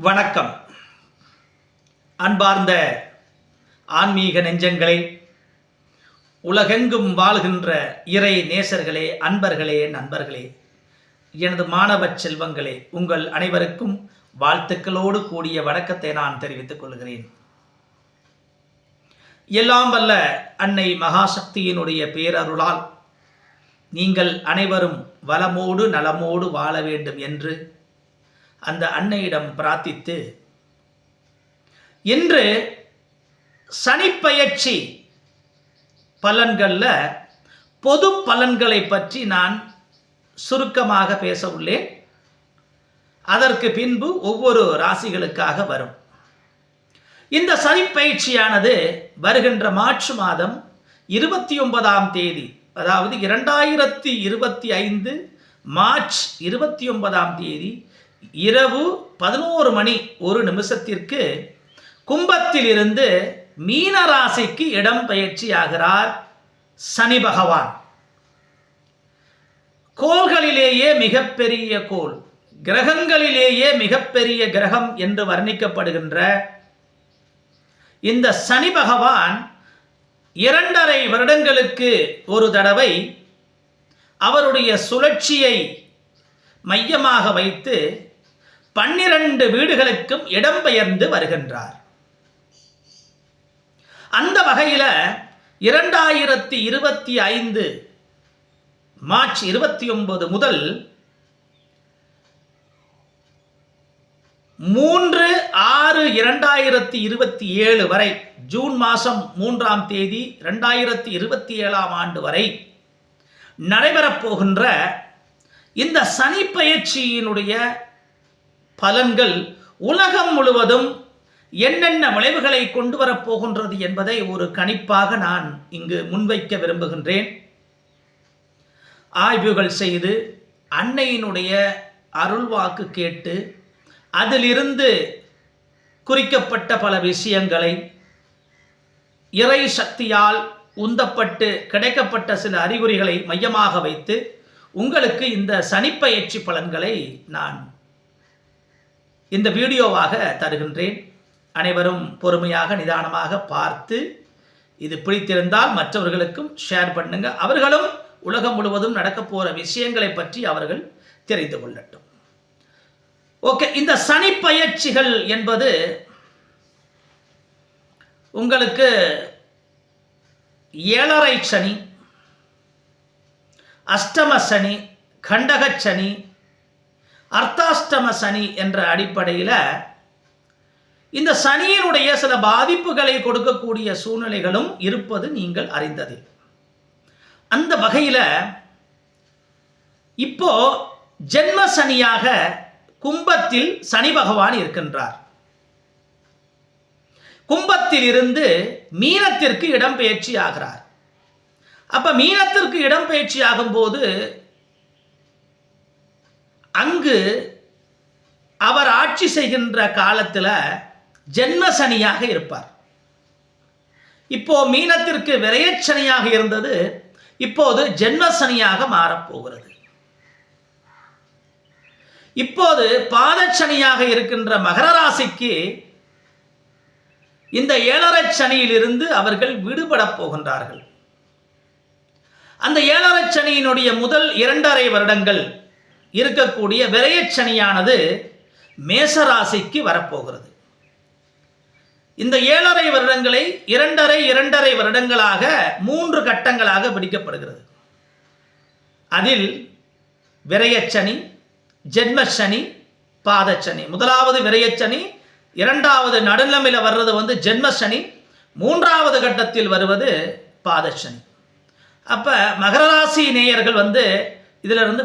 வணக்கம். அன்பார்ந்த ஆன்மீக நெஞ்சங்களே, உலகெங்கும் வாழ்கின்ற இறை நேசர்களே, அன்பர்களே, நண்பர்களே, எனது மாணவ செல்வங்களே, உங்கள் அனைவருக்கும் வாழ்த்துக்களோடு கூடிய வணக்கத்தை நான் தெரிவித்துக் கொள்கிறேன். எல்லாம் வல்ல அன்னை மகாசக்தியினுடைய பேரருளால் நீங்கள் அனைவரும் வளமோடு நலமோடு வாழ வேண்டும் என்று அந்த அன்னையிடம் பிரார்த்தித்து, இன்று சனிப்பெயர்ச்சி பலன்களில் பொது பலன்களை பற்றி நான் சுருக்கமாக பேச உள்ளேன். அதற்கு பின்பு ஒவ்வொரு ராசிகளுக்காக வரும். இந்த சனிப்பெயர்ச்சியானது வருகின்ற மார்ச் மாதம் 29ஆம் தேதி, அதாவது 2025 மார்ச் 29ஆம் தேதி இரவு 11:01 கும்பத்தில் இருந்து மீன ராசிக்கு இடம் பயிற்சி ஆகிறார் சனி பகவான். கோள்களிலேயே மிகப்பெரிய கோள், கிரகங்களிலேயே மிகப்பெரிய கிரகம் என்று வர்ணிக்கப்படுகின்ற இந்த சனி பகவான் 2.5 வருடங்களுக்கு ஒரு தடவை அவருடைய சுழற்சியை மையமாக வைத்து 12 வீடுகளுக்கும் இடம்பெயர்ந்து வருகின்றார். அந்த வகையில் 2025 மார்ச் 29 முதல் 3/6/2027 வரை, ஜூன் மாதம் 3ஆம் தேதி 2027ஆம் ஆண்டு வரை நடைபெறப் போகின்ற இந்த சனி பயிற்சியினுடைய பலன்கள் உலகம் முழுவதும் என்னென்ன விளைவுகளை கொண்டு வரப்போகின்றது என்பதை ஒரு கணிப்பாக நான் இங்கு முன்வைக்க விரும்புகின்றேன். ஆய்வுகள் செய்து அன்னையினுடைய அருள்வாக்கு கேட்டு அதிலிருந்து குறிக்கப்பட்ட பல விஷயங்களை இறை சக்தியால் உந்தப்பட்டு கிடைக்கப்பட்ட சில அறிகுறிகளை மையமாக வைத்து உங்களுக்கு இந்த சனிப்பெயர்ச்சி பலன்களை நான் இந்த வீடியோவாக தருகின்றேன். அனைவரும் பொறுமையாக நிதானமாக பார்த்து இது பிடித்திருந்தால் மற்றவர்களுக்கும் ஷேர் பண்ணுங்க. அவர்களும் உலகம் முழுவதும் நடக்க போகிற விஷயங்களை பற்றி அவர்கள் தெரிந்து கொள்ளட்டும். ஓகே, இந்த சனிப்பெயர்ச்சிகள் என்பது உங்களுக்கு 7.5 சனி, அஷ்டம சனி, கண்டக சனி, அர்த்தாஷ்டம சனி என்ற அடிப்படையில் இந்த சனியினுடைய சில பாதிப்புகளை கொடுக்கக்கூடிய சூழ்நிலைகளும் இருப்பது நீங்கள் அறிந்தது. அந்த வகையில் இப்போ ஜென்ம சனியாக கும்பத்தில் சனி பகவான் இருக்கின்றார். கும்பத்தில் இருந்து மீனத்திற்கு இடம்பெயர்ச்சி ஆகிறார். அப்ப மீனத்திற்கு இடம்பெயர்ச்சி ஆகும்போது அங்கு அவர் ஆட்சி செய்கின்ற காலத்தில் ஜென்ம சனியாக இருப்பார். இப்போ மீனத்திற்கு விரயச்சனியாக இருந்தது, இப்போது ஜென்ம சனியாக மாறப்போகிறது. இப்போது பாதச்சனியாக இருக்கின்ற மகர ராசிக்கு இந்த 7.5 சனியிலிருந்து அவர்கள் விடுபட போகின்றார்கள். அந்த 7.5 சனியினுடைய முதல் 2.5 வருடங்கள் இருக்கக்கூடிய விரயச்சனியானது மேசராசிக்கு வரப்போகிறது. இந்த 7.5 வருடங்களை 2.5 வருடங்களாக 3 கட்டங்களாக பிடிக்கப்படுகிறது. அதில் விரயச்சனி, ஜென்மசனி, பாதச்சனி. முதலாவது விரயச்சனி, இரண்டாவது நடுநிலைமையில் வர்றது ஜென்மசனி, 3வது கட்டத்தில் வருவது பாதச்சனி. அப்போ மகர ராசி நேயர்கள் இதிலிருந்து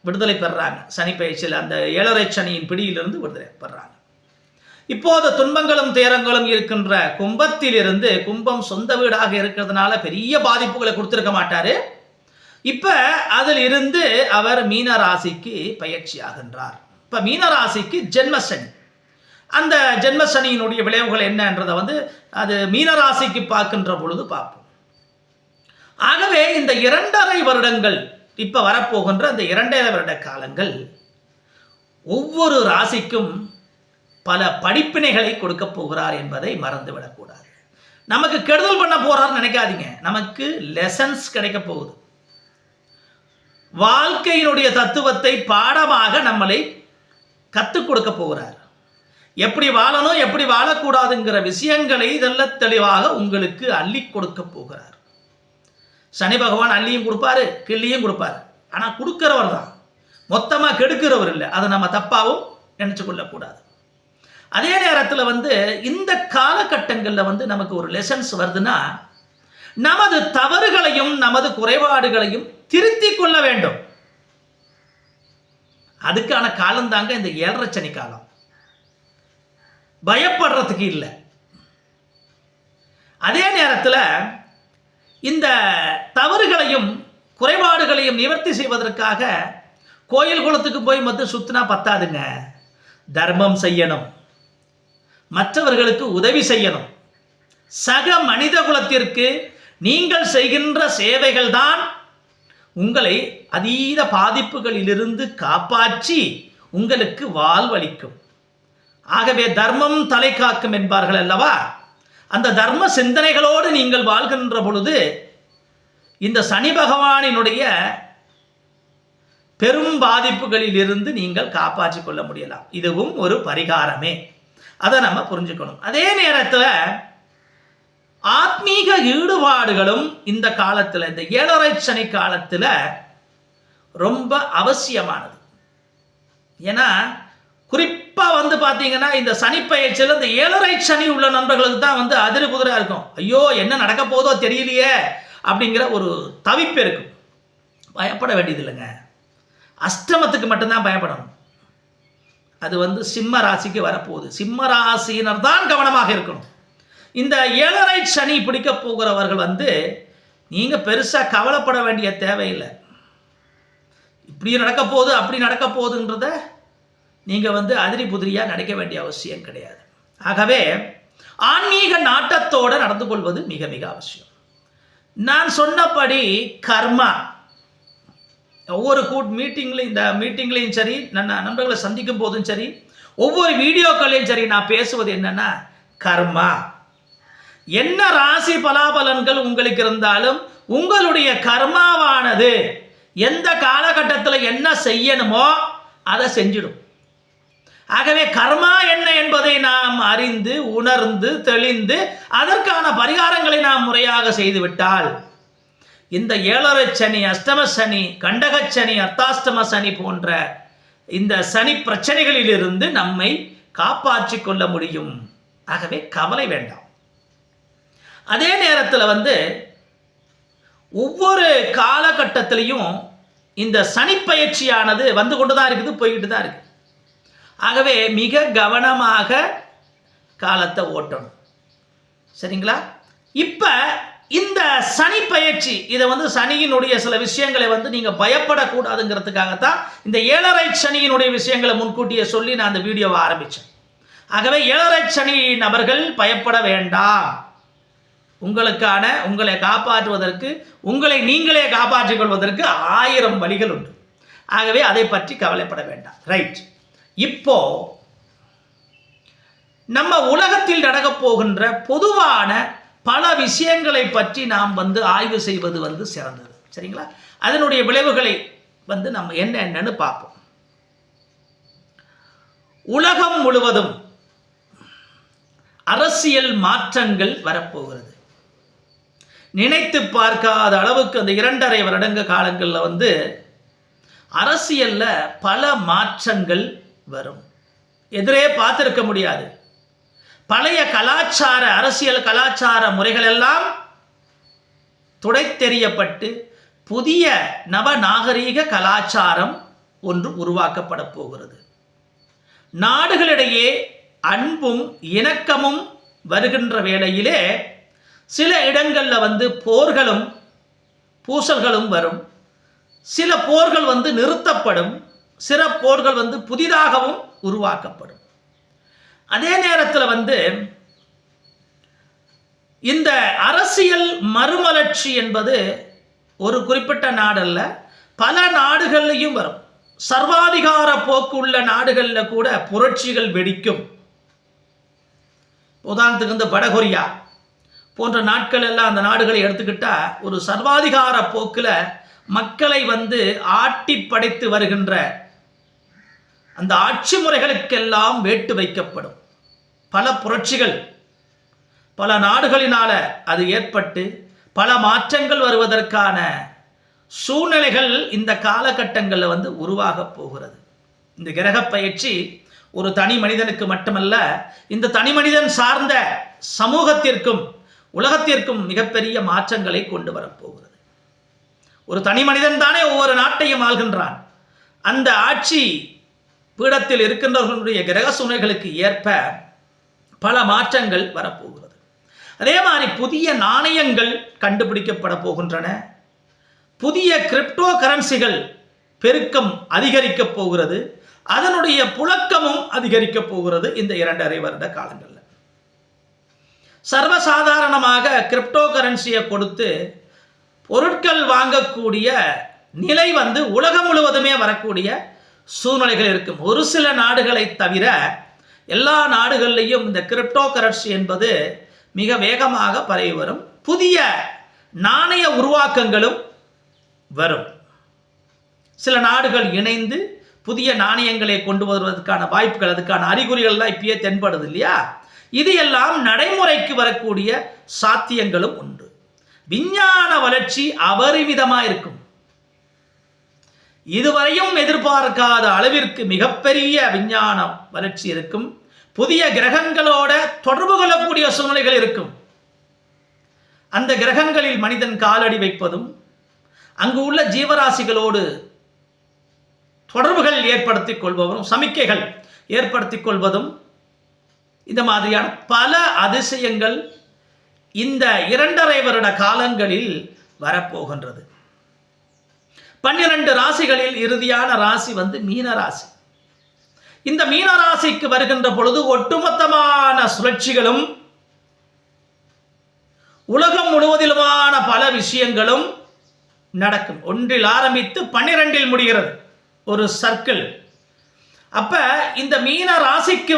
விடுதலை பெறாங்க. சனி பயிற்சியில் அந்த 7.5 சனியின் பிடியிலிருந்து விடுதலை பெறாங்க. இப்போது துன்பங்களும் துயரங்களும் இருக்கின்ற கும்பத்திலிருந்து, கும்பம் சொந்த வீடாக இருக்கிறதுனால பெரிய பாதிப்புகளை கொடுத்திருக்க மாட்டாரு. இப்ப அதில் இருந்து அவர் மீன ராசிக்கு பயிற்சி ஆகின்றார். இப்ப மீன ராசிக்கு ஜென்மசனி. அந்த ஜென்மசனியினுடைய விளைவுகள் என்னன்றதை அது மீன ராசிக்கு பார்க்கின்ற பொழுது பார்ப்போம். ஆகவே இந்த 2.5 வருடங்கள் இப்போ வரப்போகின்ற அந்த 2.5 வருட காலங்கள் ஒவ்வொரு ராசிக்கும் பல படிப்பினைகளை கொடுக்க போகிறார் என்பதை மறந்துவிடக்கூடாது. நமக்கு கெடுதல் பண்ண போறார் நினைக்காதீங்க. நமக்கு லெசன்ஸ் கிடைக்க போகுது. வாழ்க்கையினுடைய தத்துவத்தை பாடமாக நம்மளை கற்றுக் கொடுக்க போகிறார். எப்படி வாழணும், எப்படி வாழக்கூடாதுங்கிற விஷயங்களை இதெல்லாம் தெளிவாக உங்களுக்கு அள்ளி கொடுக்க போகிறார். சனி பகவான் அள்ளியும் கொடுப்பாரு, கிள்ளியும் கொடுப்பாரு. ஆனால் கொடுக்கிறவர் தான், மொத்தமாக கெடுக்கிறவர் இல்லை. அதை நம்ம தப்பாகவும் நினைச்சு கொள்ளக்கூடாது. அதே நேரத்தில் இந்த காலகட்டங்களில் நமக்கு ஒரு லெசன்ஸ் வருதுன்னா, நமது தவறுகளையும் நமது குறைபாடுகளையும் திருத்தி கொள்ள வேண்டும். அதுக்கான காலம் தாங்க இந்த 7.5 சனி காலம். பயப்படுறதுக்கு இல்லை. அதே நேரத்தில் இந்த தவறுகளையும் குறைபாடுகளையும் நிவர்த்தி செய்வதற்காக கோயில் குளத்துக்கு போய் மட்டும் சுத்தினா பத்தாதுங்க. தர்மம் செய்யணும், மற்றவர்களுக்கு உதவி செய்யணும். சக மனித குலத்திற்கு நீங்கள் செய்கின்ற சேவைகள் தான் உங்களை அதீத பாதிப்புகளிலிருந்து காப்பாற்றி உங்களுக்கு வாழ்வளிக்கும். ஆகவே தர்மம் தலை காக்கும் என்பார்கள் அல்லவா? அந்த தர்ம சிந்தனைகளோடு நீங்கள் வாழ்கின்ற பொழுது இந்த சனி பகவானினுடைய பெரும் பாதிப்புகளில் இருந்து நீங்கள் காப்பாற்றிக் கொள்ள முடியலாம். இதுவும் ஒரு பரிகாரமே. அதை நம்ம புரிஞ்சுக்கணும். அதே நேரத்தில் ஆத்மீக ஈடுபாடுகளும் இந்த காலத்தில், இந்த 7.5 சனி காலத்தில் ரொம்ப அவசியமானது. ஏன்னா குறிப்பாக பார்த்தீங்கன்னா இந்த சனி பயிற்சியில் இந்த 7.5 சனி உள்ள நண்பர்களுக்கு தான் அதிரு குதிரை இருக்கும். ஐயோ என்ன நடக்க போதோ தெரியலையே அப்படிங்கிற ஒரு தவிப்பு இருக்கும். பயப்பட வேண்டியது இல்லைங்க. அஷ்டமத்துக்கு மட்டும்தான் பயப்படணும். அது சிம்ம ராசிக்கு வரப்போகுது. சிம்ம ராசியினர் தான் கவனமாக இருக்கணும். இந்த 7.5 சனி பிடிக்க போகிறவர்கள் நீங்கள் பெருசாக கவலைப்பட வேண்டிய தேவையில்லை. இப்படி நடக்க போகுது அப்படி நடக்க போகுதுன்றத நீங்கள் அதிரி புதிரியாக நினைக்க வேண்டிய அவசியம் கிடையாது. ஆகவே ஆன்மீக நாட்டத்தோடு நடந்து கொள்வது மிக மிக அவசியம். நான் சொன்னபடி கர்மா, ஒவ்வொரு மீட்டிங்லையும் சரி, நண்பர்களை சந்திக்கும் போதும் சரி, ஒவ்வொரு வீடியோக்களையும் சரி, நான் பேசுவது என்னன்னா கர்மா. என்ன ராசி பலாபலன்கள் உங்களுக்கு இருந்தாலும் உங்களுடைய கர்மாவானது எந்த காலகட்டத்தில் என்ன செய்யணுமோ அதை செஞ்சிடும். ஆகவே கர்மா என்ன என்பதை நாம் அறிந்து உணர்ந்து தெளிந்து அதற்கான பரிகாரங்களை நாம் முறையாக செய்துவிட்டால் இந்த 7.5 சனி, அஷ்டம சனி, கண்டக சனி, அர்த்தாஷ்டம சனி போன்ற இந்த சனி பிரச்சனைகளிலிருந்து நம்மை காப்பாற்றிக் கொள்ள முடியும். ஆகவே கவலை வேண்டாம். அதே நேரத்தில் ஒவ்வொரு காலகட்டத்திலையும் இந்த சனி பயிற்சியானது வந்து கொண்டு தான் இருக்குது, போய்கிட்டு தான் இருக்குது. ஆகவே மிக கவனமாக காலத்தை ஓட்டணும். சரிங்களா? இப்போ இந்த சனி பயிற்சி, இதை சனியினுடைய சில விஷயங்களை நீங்கள் பயப்படக்கூடாதுங்கிறதுக்காகத்தான் இந்த 7.5 சனியினுடைய விஷயங்களை முன்கூட்டியே சொல்லி நான் அந்த வீடியோவை ஆரம்பித்தேன். ஆகவே 7.5 சனி நபர்கள் பயப்பட வேண்டாம். உங்களை காப்பாற்றுவதற்கு, உங்களை நீங்களே காப்பாற்றிக் கொள்வதற்கு 1000 வழிகள் உண்டு. ஆகவே அதை பற்றி கவலைப்பட வேண்டாம். ரைட். இப்போ நம்ம உலகத்தில் நடக்கப் போகின்ற பொதுவான பல விஷயங்களை பற்றி நாம் ஆய்வு செய்வது சிறந்தது. சரிங்களா? அதனுடைய விளைவுகளை நம்ம என்னன்னு பார்ப்போம். உலகம் முழுவதும் அரசியல் மாற்றங்கள் வரப்போகிறது. நினைத்து பார்க்காத அளவுக்கு அந்த 2.5 வருடங்க காலங்களில் அரசியல்ல பல மாற்றங்கள் வரும். எதிரே பார்த்திருக்க முடியாது. பழைய கலாச்சார, அரசியல் கலாச்சார முறைகள் எல்லாம் துடைத்தெறியப்பட்டு புதிய நவநாகரீக கலாச்சாரம் ஒன்று உருவாக்கப்பட போகிறது. நாடுகளிடையே அன்பும் இணக்கமும் வருகின்ற வேளையிலே சில இடங்களில் போர்களும் பூசல்களும் வரும். சில போர்கள் நிறுத்தப்படும். சில போர்கள் புதிதாகவும் உருவாக்கப்படும். அதே நேரத்தில் இந்த அரசியல் மறுமலர்ச்சி என்பது ஒரு குறிப்பிட்ட நாடல்ல, பல நாடுகள்லையும் வரும். சர்வாதிகார போக்கு உள்ள நாடுகளில் கூட புரட்சிகள் வெடிக்கும். உதாரணத்துக்கு இந்த வடகொரியா போன்ற நாட்கள் எல்லாம் அந்த நாடுகளை எடுத்துக்கிட்டா ஒரு சர்வாதிகார போக்கில் மக்களை ஆட்டி படைத்து வருகின்ற அந்த ஆட்சி முறைகளுக்கெல்லாம் வேட்டு வைக்கப்படும். பல புரட்சிகள் பல நாடுகளினால அது ஏற்பட்டு பல மாற்றங்கள் வருவதற்கான சூழ்நிலைகள் இந்த காலகட்டங்களில் உருவாக போகிறது. இந்த கிரக பயிற்சி ஒரு தனி மனிதனுக்கு மட்டுமல்ல, இந்த தனி மனிதன் சார்ந்த சமூகத்திற்கும் உலகத்திற்கும் மிகப்பெரிய மாற்றங்களை கொண்டு வரப்போகிறது. ஒரு தனி மனிதன் தானே ஒவ்வொரு நாட்டையும் ஆள்கின்றான். அந்த ஆட்சி பீடத்தில் இருக்கின்றவர்களுடைய கிரக சூழ்நிலைகளுக்கு ஏற்ப பல மாற்றங்கள் வரப்போகிறது. அதே மாதிரி புதிய நாணயங்கள் கண்டுபிடிக்கப்பட போகின்றன. புதிய கிரிப்டோ கரன்சிகள் பெருக்கம் அதிகரிக்கப் போகிறது. அதனுடைய புழக்கமும் அதிகரிக்கப் போகிறது. இந்த 2.5 வருட காலங்களில் சர்வசாதாரணமாக கிரிப்டோ கரன்சியை கொடுத்து பொருட்கள் வாங்கக்கூடிய நிலை உலகம் முழுவதுமே வரக்கூடிய சூழ்நிலைகள் இருக்கும். ஒரு சில நாடுகளை தவிர எல்லா நாடுகளிலையும் இந்த கிரிப்டோ கரன்சி என்பது மிக வேகமாக பரவி வரும். புதிய நாணய உருவாக்கங்களும் வரும். சில நாடுகள் இணைந்து புதிய நாணயங்களை கொண்டு வருவதற்கான வாய்ப்புகள், அதுக்கான அறிகுறிகள்லாம் இப்பயே தென்படுது இல்லையா? இது எல்லாம் நடைமுறைக்கு வரக்கூடிய சாத்தியங்களும் உண்டு. விஞ்ஞான வளர்ச்சி அபரிமிதமாக இருக்கும். இதுவரையும் எதிர்பார்க்காத அளவிற்கு மிகப்பெரிய விஞ்ஞான வளர்ச்சி இருக்கும். புதிய கிரகங்களோட தொடர்பு கொள்ளக்கூடிய சூழ்நிலைகள் இருக்கும். அந்த கிரகங்களில் மனிதன் காலடி வைப்பதும் அங்கு உள்ள ஜீவராசிகளோடு தொடர்புகள் ஏற்படுத்திக் கொள்வதும் சமிக்கைகள் ஏற்படுத்திக் கொள்வதும் இந்த மாதிரியான பல அதிசயங்கள் இந்த 2.5 வருட காலங்களில் வரப்போகின்றது. 12 ராசிகளில் இறுதியான ராசி மீன ராசி. இந்த மீன ராசிக்கு வருகின்ற பொழுது ஒட்டுமொத்தமான சுழற்சிகளும் உலகம் முழுவதிலுமான பல விஷயங்களும் நடக்கும். 1 ஆரம்பித்து 12 முடிகிறது ஒரு சர்க்கிள். அப்ப இந்த மீன ராசிக்கு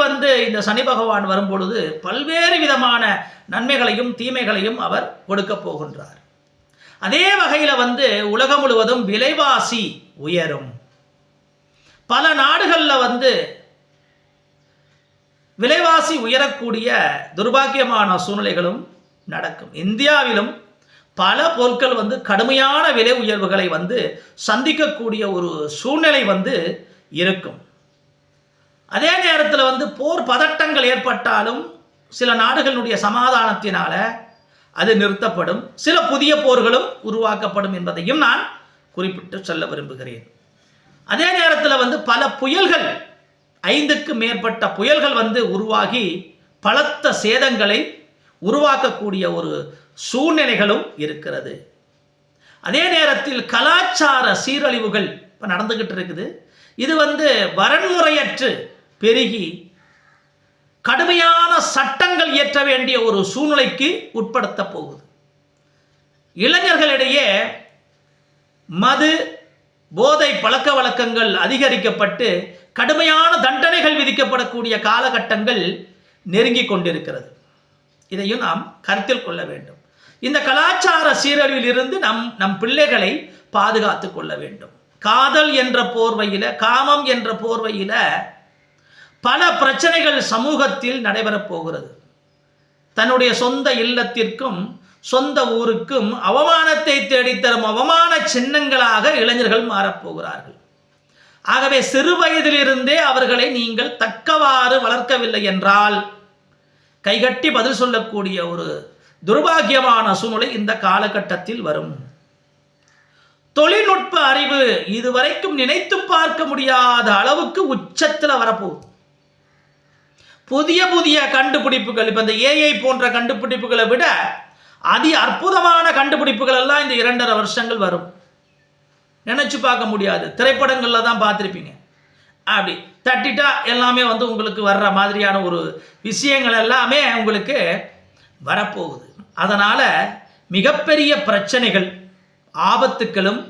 இந்த சனி பகவான் வரும்பொழுது பல்வேறு விதமான நன்மைகளையும் தீமைகளையும் அவர் கொடுக்க போகின்றார். அதே வகையில் உலகம் முழுவதும் விலைவாசி உயரும். பல நாடுகளில் விலைவாசி உயரக்கூடிய துர்பாக்கியமான சூழ்நிலைகளும் நடக்கும். இந்தியாவிலும் பல பொருட்கள் கடுமையான விலை உயர்வுகளை சந்திக்கக்கூடிய ஒரு சூழ்நிலை இருக்கும். அதே நேரத்தில் போர் பதட்டங்கள் ஏற்பட்டாலும் சில நாடுகளுடைய சமாதானத்தினால அது நிறுத்தப்படும். சில புதிய போர்களும் உருவாக்கப்படும் என்பதையும் நான் குறிப்பிட்டு சொல்ல விரும்புகிறேன். அதே நேரத்தில் பல புயல்கள் 5க்கு மேற்பட்ட புயல்கள் உருவாகி பலத்த சேதங்களை உருவாக்கக்கூடிய ஒரு சூழ்நிலைகளும் இருக்கிறது. அதே நேரத்தில் கலாச்சார சீரழிவுகள் இப்போ நடந்துகிட்டு இருக்குது. இது வரன்முறையற்று பெருகி கடுமையான சட்டங்கள் இயற்ற வேண்டிய ஒரு சூழ்நிலைக்கு உட்படுத்த போகுது. இளைஞர்களிடையே மது போதை பழக்க வழக்கங்கள் அதிகரிக்கப்பட்டு கடுமையான தண்டனைகள் விதிக்கப்படக்கூடிய காலகட்டங்கள் நெருங்கி கொண்டிருக்கிறது. இதையும் நாம் கருத்தில் கொள்ள வேண்டும். இந்த கலாச்சார சீரழிவில் இருந்து நம் பிள்ளைகளை பாதுகாத்து கொள்ள வேண்டும். காதல் என்ற போர்வையில், காமம் என்ற போர்வையில் பல பிரச்சனைகள் சமூகத்தில் நடைபெறப் போகிறது. தன்னுடைய சொந்த இல்லத்திற்கும் சொந்த ஊருக்கும் அவமானத்தை தேடித்தரும் அவமான சின்னங்களாக இளைஞர்கள் மாறப்போகிறார்கள். ஆகவே சிறு வயதிலிருந்தே அவர்களை நீங்கள் தக்கவாறு வளர்க்கவில்லை என்றால் கைகட்டி பதில் சொல்லக்கூடிய ஒரு துர்பாக்கியமான சூழ்நிலை இந்த காலகட்டத்தில் வரும். தொழில்நுட்ப அறிவு இதுவரைக்கும் நினைத்து பார்க்க முடியாத அளவுக்கு உச்சத்தில் வரப்போகுது. புதிய புதிய கண்டுபிடிப்புகள், இப்போ இந்த ஏஐ போன்ற கண்டுபிடிப்புகளை விட அதி அற்புதமான கண்டுபிடிப்புகள் எல்லாம் இந்த 2.5 வருஷங்கள் வரும். நினைச்சு பார்க்க முடியாது. திரைப்படங்கள்ல தான் பார்த்துருப்பீங்க. அப்படி தட்டிட்டா எல்லாமே உங்களுக்கு வர்ற மாதிரியான ஒரு விஷயங்கள் எல்லாமே உங்களுக்கு வரப்போகுது. அதனால மிகப்பெரிய பிரச்சனைகள் ஆபத்துக்களும்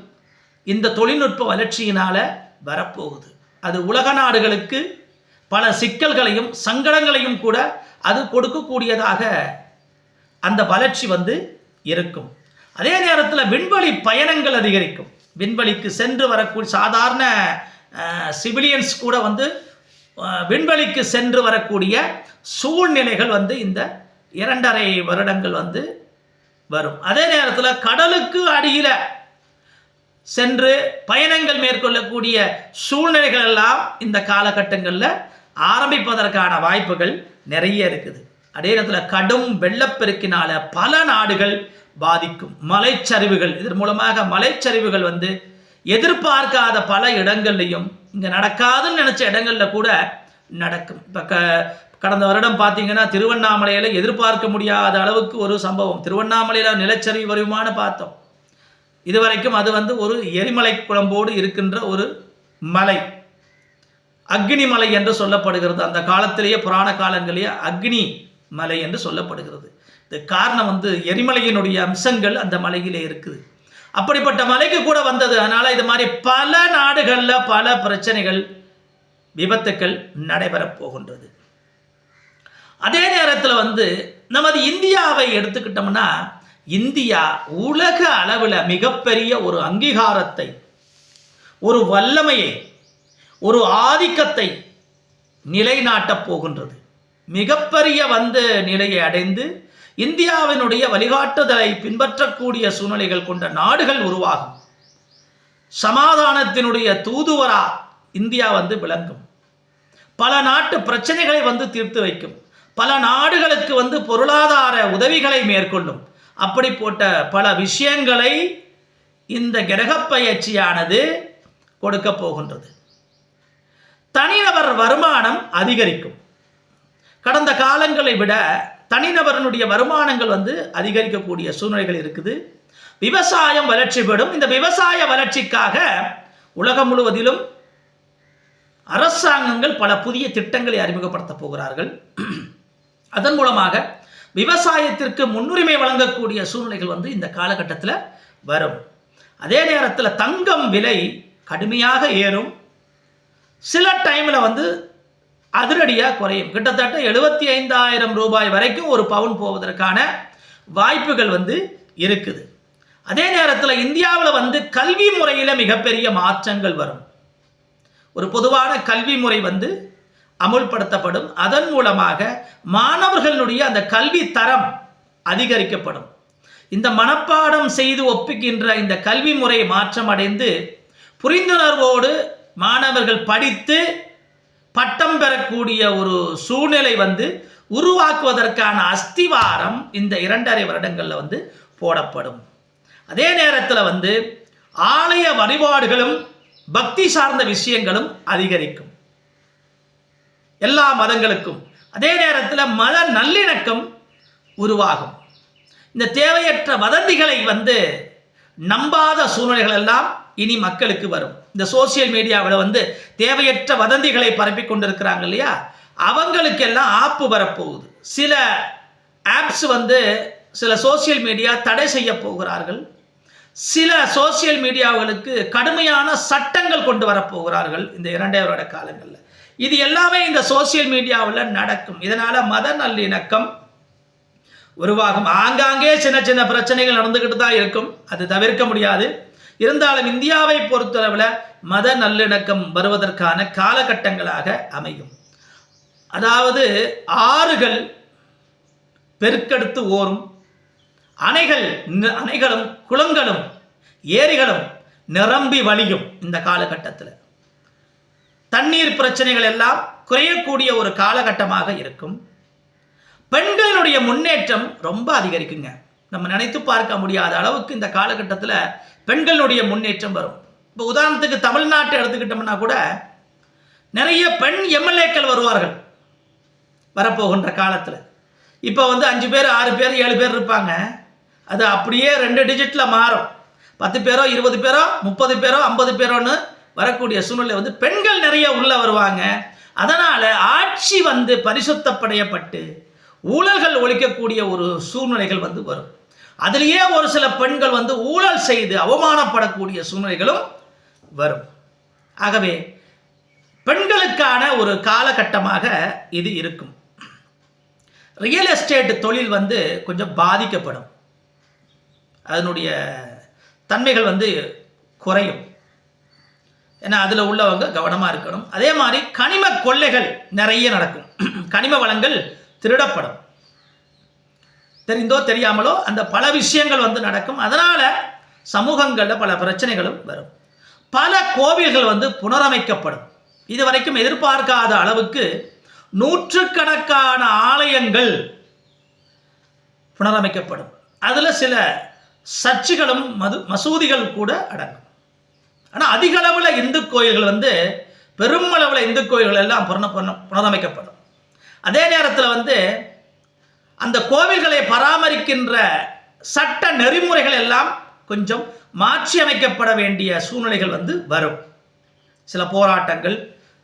இந்த தொழில்நுட்ப வளர்ச்சியினால வரப்போகுது. அது உலக நாடுகளுக்கு பல சிக்கல்களையும் சங்கடங்களையும் கூட அது கொடுக்கக்கூடியதாக அந்த வளர்ச்சி வந்து இருக்கும். அதே நேரத்தில் விண்வெளி பயணங்கள் அதிகரிக்கும். விண்வெளிக்கு சென்று வரக்கூடிய சாதாரண சிவிலியன்ஸ் கூட வந்து விண்வெளிக்கு சென்று வரக்கூடிய சூழ்நிலைகள் வந்து இந்த 2.5 வருடங்கள் வந்து வரும். அதே நேரத்தில் கடலுக்கு அடியில் சென்று பயணங்கள் மேற்கொள்ளக்கூடிய சூழ்நிலைகள் எல்லாம் இந்த காலகட்டங்களில் ஆரம்பிப்பதற்கான வாய்ப்புகள் நிறைய இருக்குது. அதே நேரத்தில் கடும் வெள்ளப்பெருக்கினால பல நாடுகள் பாதிக்கும். மலைச்சரிவுகள், இதன் மூலமாக மலைச்சரிவுகள் வந்து எதிர்பார்க்காத பல இடங்கள்லையும் இங்கே நடக்காதுன்னு நினச்ச இடங்களில் கூட நடக்கும். இப்போ கடந்த வருடம் பார்த்தீங்கன்னா திருவண்ணாமலையில் எதிர்பார்க்க முடியாத அளவுக்கு ஒரு சம்பவம். திருவண்ணாமலையில் நிலச்சரிவு வருமானு பார்த்தோம். இதுவரைக்கும் அது வந்து ஒரு எரிமலை குழம்போடு இருக்கின்ற ஒரு மலை, அக்னி மலை என்று சொல்லப்படுகிறது. அந்த காலத்திலேயே புராண காலங்களிலேயே அக்னி மலை என்று சொல்லப்படுகிறது. இது காரணம் வந்து எரிமலையினுடைய அம்சங்கள் அந்த மலையிலே இருக்குது. அப்படிப்பட்ட மலைக்கு கூட வந்தது. அதனால் இது மாதிரி பல நாடுகளில் பல பிரச்சனைகள், விபத்துக்கள் நடைபெறப் போகின்றது. அதே நேரத்தில் வந்து நமது இந்தியாவை எடுத்துக்கிட்டோம்னா, இந்தியா உலக அளவில் மிகப்பெரிய ஒரு அங்கீகாரத்தை, ஒரு வல்லமையை, ஒரு ஆதிக்கத்தை நிலைநாட்டப் போகின்றது. மிகப்பெரிய வந்து நிலையை அடைந்து இந்தியாவினுடைய வழிகாட்டுதலை பின்பற்றக்கூடிய சூழ்நிலைகள் கொண்ட நாடுகள் உருவாகும். சமாதானத்தினுடைய தூதுவரா இந்தியா வந்து விளங்கும். பல நாட்டு பிரச்சனைகளை வந்து தீர்த்து வைக்கும். பல நாடுகளுக்கு வந்து பொருளாதார உதவிகளை மேற்கொள்ளும். அப்படி போட்ட பல விஷயங்களை இந்த கிரகப்பெயர்ச்சியானது கொடுக்க போகின்றது. தனிநபர் வருமானம் அதிகரிக்கும். கடந்த காலங்களை விட தனிநபரனுடைய வருமானங்கள் வந்து அதிகரிக்கக்கூடிய சூழ்நிலைகள் இருக்குது. விவசாயம் வளர்ச்சி பெறும். இந்த விவசாய வளர்ச்சிக்காக உலகம் முழுவதிலும் அரசாங்கங்கள் பல புதிய திட்டங்களை அறிமுகப்படுத்த போகிறார்கள். அதன் மூலமாக விவசாயத்திற்கு முன்னுரிமை வழங்கக்கூடிய சூழ்நிலைகள் வந்து இந்த காலகட்டத்தில் வரும். அதே நேரத்தில் தங்கம் விலை கடுமையாக ஏறும். சில டைமில் வந்து அதிரடியாக குறையும். கிட்டத்தட்ட 75,000 ரூபாய் வரைக்கும் ஒரு பவுன் போவதற்கான வாய்ப்புகள் வந்து இருக்குது. அதே நேரத்தில் இந்தியாவில் வந்து கல்வி முறையில் மிகப்பெரிய மாற்றங்கள் வரும். ஒரு பொதுவான கல்வி முறை வந்து அமுல்படுத்தப்படும். அதன் மூலமாக மாணவர்களுடைய அந்த கல்வி தரம் அதிகரிக்கப்படும். இந்த மனப்பாடம் செய்து ஒப்புகின்ற இந்த கல்வி முறை மாற்றம் அடைந்து புரிந்துணர்வோடு மாணவர்கள் படித்து பட்டம் பெறக்கூடிய ஒரு சூழ்நிலை வந்து உருவாக்குவதற்கான அஸ்திவாரம் இந்த 2.5 வருடங்களில் வந்து போடப்படும். அதே நேரத்தில் வந்து ஆலய வழிபாடுகளும் பக்தி சார்ந்த விஷயங்களும் அதிகரிக்கும் எல்லா மதங்களுக்கும். அதே நேரத்தில் மத நல்லிணக்கம் உருவாகும். இந்த தேவையற்ற வதந்திகளை வந்து நம்பாத சூழ்நிலைகள் எல்லாம் இனி மக்களுக்கு வரும். இந்த சோசியல் மீடியாவில் வந்து தேவையற்ற வதந்திகளை பரப்பி கொண்டிருக்கிறாங்க இல்லையா, அவங்களுக்கெல்லாம் ஆப்பு வரப்போகுது. சில ஆப்ஸ் வந்து சில சோசியல் மீடியா தடை செய்ய போகிறார்கள். சில சோசியல் மீடியாவுகளுக்கு கடுமையான சட்டங்கள் கொண்டு வரப்போகிறார்கள் இந்த 2 வருட காலங்களில். இது எல்லாமே இந்த சோசியல் மீடியாவில் நடக்கும். இதனால் மத நல்லிணக்கம் உருவாகும். ஆங்காங்கே சின்ன சின்ன பிரச்சனைகள் நடந்துக்கிட்டு தான் இருக்கும், அது தவிர்க்க முடியாது. இருந்தாலும் இந்தியாவை பொறுத்தளவில் மத நல்லிணக்கம் வருவதற்கான காலகட்டங்களாக அமையும். அதாவது ஆறுகள் பெருக்கெடுத்து ஓரும், அணைகளும் குளங்களும் ஏரிகளும் நிரம்பி வழியும். இந்த காலகட்டத்தில் தண்ணீர் பிரச்சனைகள் எல்லாம் குறையக்கூடிய ஒரு காலகட்டமாக இருக்கும். பெண்களுடைய முன்னேற்றம் ரொம்ப அதிகரிக்குங்க. நம்ம நினைத்து பார்க்க முடியாத அளவுக்கு இந்த காலகட்டத்தில் பெண்களுடைய முன்னேற்றம் வரும். இப்போ உதாரணத்துக்கு தமிழ்நாட்டை எடுத்துக்கிட்டோம்னா கூட நிறைய பெண் எம்எல்ஏக்கள் வருவார்கள் வரப்போகின்ற காலத்தில். இப்போ வந்து 5 பேர் 6 பேர் 7 பேர் இருப்பாங்க. அது அப்படியே 2 டிஜிட்டில் மாறும். 10 பேரோ 20 பேரோ 30 பேரோ 50 பேரோன்னு வரக்கூடிய சூழ்நிலை வந்து பெண்கள் நிறைய உள்ள வருவாங்க. அதனால் ஆட்சி வந்து பரிசுத்தப்படையப்பட்டு ஊழல்கள் ஒழிக்கக்கூடிய ஒரு சூழ்நிலைகள் வந்து வரும். அதிலேயே ஒரு சில பெண்கள் வந்து ஊழல் செய்து அவமானப்படக்கூடிய சூழ்நிலைகளும் வரும். ஆகவே பெண்களுக்கான ஒரு காலகட்டமாக இது இருக்கும். ரியல் எஸ்டேட் தொழில் வந்து கொஞ்சம் பாதிக்கப்படும். அதனுடைய தன்மைகள் வந்து குறையும். ஏன்னா அதில் உள்ளவங்க கவனமாக இருக்கணும். அதே மாதிரி கனிம கொள்ளைகள் நிறைய நடக்கும். கனிம வளங்கள் திருடப்படும். தெரிந்தோ தெரியாமலோ அந்த பல விஷயங்கள் வந்து நடக்கும். அதனால் சமூகங்களில் பல பிரச்சனைகளும் வரும். பல கோவில்கள் வந்து புனரமைக்கப்படும். இதுவரைக்கும் எதிர்பார்க்காத அளவுக்கு நூற்றுக்கணக்கான ஆலயங்கள் புனரமைக்கப்படும். அதில் சில சர்ச்சுகளும் மசூதிகள் கூட அடங்கும். ஆனால் அதிக அளவில் இந்து கோயில்கள் வந்து பெருமளவில் இந்து கோயில்கள் எல்லாம் புனரமைக்கப்படும். அதே நேரத்தில் வந்து அந்த கோவில்களை பராமரிக்கின்ற சட்ட நெறிமுறைகள் எல்லாம் கொஞ்சம் மாற்றி அமைக்கப்பட வேண்டிய சூழ்நிலைகள் வந்து வரும். சில போராட்டங்கள்,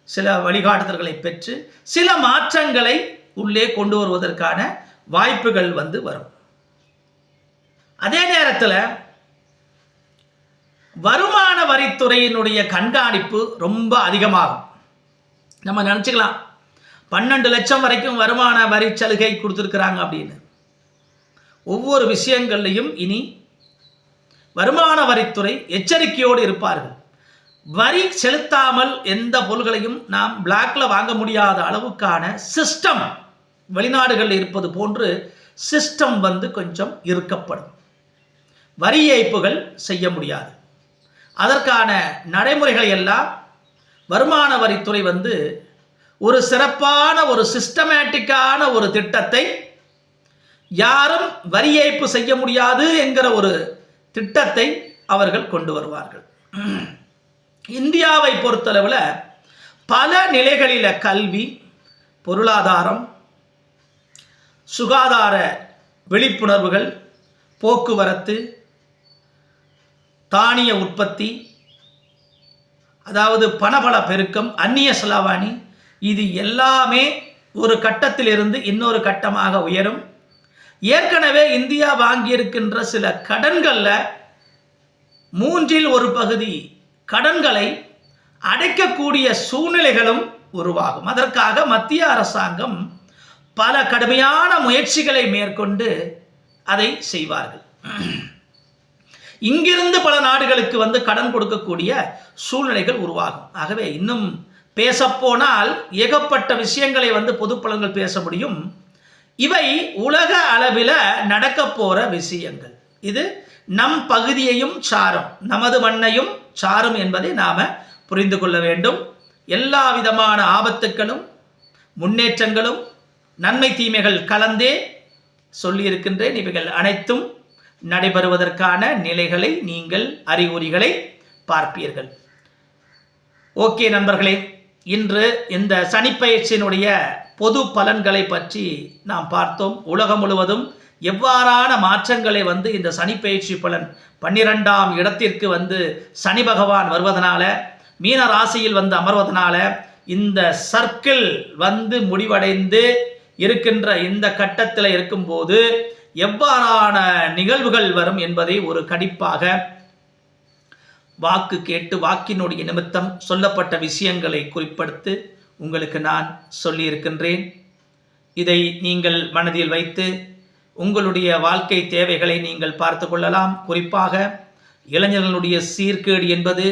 சில வழிகாட்டுதல்களை பெற்று சில மாற்றங்களை உள்ளே கொண்டு வருவதற்கான வாய்ப்புகள் வந்து வரும். அதே நேரத்தில் வருமான வரித்துறையினுடைய கண்காணிப்பு ரொம்ப அதிகமாகும். நம்ம நினச்சிக்கலாம் 12 லட்சம் வரைக்கும் வருமான வரி சலுகை கொடுத்துருக்குறாங்க அப்படின்னு. ஒவ்வொரு விஷயங்கள்லையும் இனி வருமான வரித்துறை எச்சரிக்கையோடு இருப்பார்கள். வரி செலுத்தாமல் எந்த பொருள்களையும் நாம் பிளாக்ல வாங்க முடியாத அளவுக்கான சிஸ்டம் வெளிநாடுகளில் இருப்பது போன்று சிஸ்டம் வந்து கொஞ்சம் இருக்கப்படும். வரி ஏய்ப்புகள் செய்ய முடியாது. அதற்கான நடைமுறைகளை எல்லாம் வருமான வரித்துறை வந்து ஒரு சிறப்பான ஒரு சிஸ்டமேட்டிக்கான ஒரு திட்டத்தை, யாரும் வரி ஏய்ப்பு செய்ய முடியாது என்கிற ஒரு திட்டத்தை அவர்கள் கொண்டு வருவார்கள். இந்தியாவை பொறுத்தளவில் பல நிலைகளில் கல்வி, பொருளாதாரம், சுகாதார விழிப்புணர்வுகள், போக்குவரத்து, தானிய உற்பத்தி, அதாவது பணபல பெருக்கம், அந்நிய செலாவணி, இது எல்லாமே ஒரு கட்டத்திலிருந்து இன்னொரு கட்டமாக உயரும். ஏற்கனவே இந்தியா வாங்கியிருக்கின்ற சில கடன்களில் 1/3 பகுதி கடன்களை அடைக்கக்கூடிய சூழ்நிலைகளும் உருவாகும். அதற்காக மத்திய அரசாங்கம் பல கடுமையான முயற்சிகளை மேற்கொண்டு அதை செய்வார்கள். இங்கிருந்து பல நாடுகளுக்கு வந்து கடன் கொடுக்கக்கூடிய சூழ்நிலைகள் உருவாகும். ஆகவே இன்னும் பேசப்போனால் ஏகப்பட்ட விஷயங்களை வந்து பொதுப்பலன்கள் பேச முடியும். இவை உலக அளவில் நடக்க போற விஷயங்கள். இது நம் பகுதியையும் சாரும், நமது மண்ணையும் சாரும் என்பதை நாம புரிந்து கொள்ள வேண்டும். எல்லா விதமான ஆபத்துக்களும் முன்னேற்றங்களும் நன்மை தீமைகள் கலந்தே சொல்லியிருக்கின்றேன். இவைகள் அனைத்தும் நடைபெறுவதற்கான நிலைகளை நீங்கள் அறிகுறிகளை பார்ப்பீர்கள். ஓகே நண்பர்களே, இன்று இந்த சனிப்பெயர்ச்சியினுடைய பொது பலன்களை பற்றி நாம் பார்த்தோம். உலகம் முழுவதும் எவ்வாறான மாற்றங்களை வந்து இந்த சனிப்பெயர்ச்சி பலன் 12ஆம் இடத்திற்கு வந்து சனி பகவான் வருவதனால, மீன ராசியில் வந்து அமர்வதனால இந்த சர்க்கிள் வந்து முடிவடைந்து இருக்கின்ற இந்த கட்டத்தில் இருக்கும்போது எவ்வாறான நிகழ்வுகள் வரும் என்பதை ஒரு கணிப்பாக வாக்கு கேட்டு வாக்கினுடைய நிமித்தம் சொல்லப்பட்ட விஷயங்களை குறிப்பிடுத்து உங்களுக்கு நான் சொல்லியிருக்கின்றேன். இதை நீங்கள் மனதில் வைத்து உங்களுடைய வாழ்க்கை தேவைகளை நீங்கள் பார்த்து கொள்ளலாம். குறிப்பாக இளைஞர்களுடைய சீர்கேடு என்பது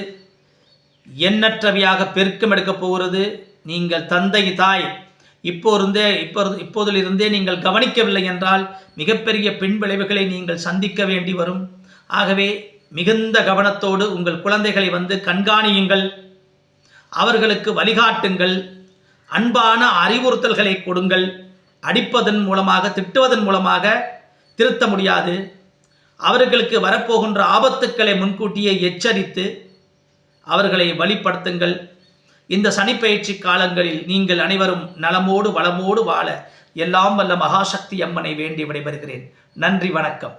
எண்ணற்றவையாக பெருக்கம் எடுக்கப் போகிறது. நீங்கள் தந்தை தாய் இப்போதிலிருந்தே நீங்கள் கவனிக்கவில்லை என்றால் மிகப்பெரிய பின் விளைவுகளை நீங்கள் சந்திக்க வேண்டி வரும். ஆகவே மிகுந்த கவனத்தோடு உங்கள் குழந்தைகளை வந்து கண்காணியுங்கள், அவர்களுக்கு வழிகாட்டுங்கள், அன்பான அறிவுறுத்தல்களை கொடுங்கள். அடிப்பதன் மூலமாக, திட்டுவதன் மூலமாக திருத்த முடியாது. அவர்களுக்கு வரப்போகின்ற ஆபத்துக்களை முன்கூட்டியே எச்சரித்து அவர்களை வழிப்படுத்துங்கள். இந்த சனிப்பெயர்ச்சி காலங்களில் நீங்கள் அனைவரும் நலமோடு வளமோடு வாழ எல்லாம் வல்ல மகாசக்தி அம்மனை வேண்டி விடைபெறுகிறேன். நன்றி, வணக்கம்.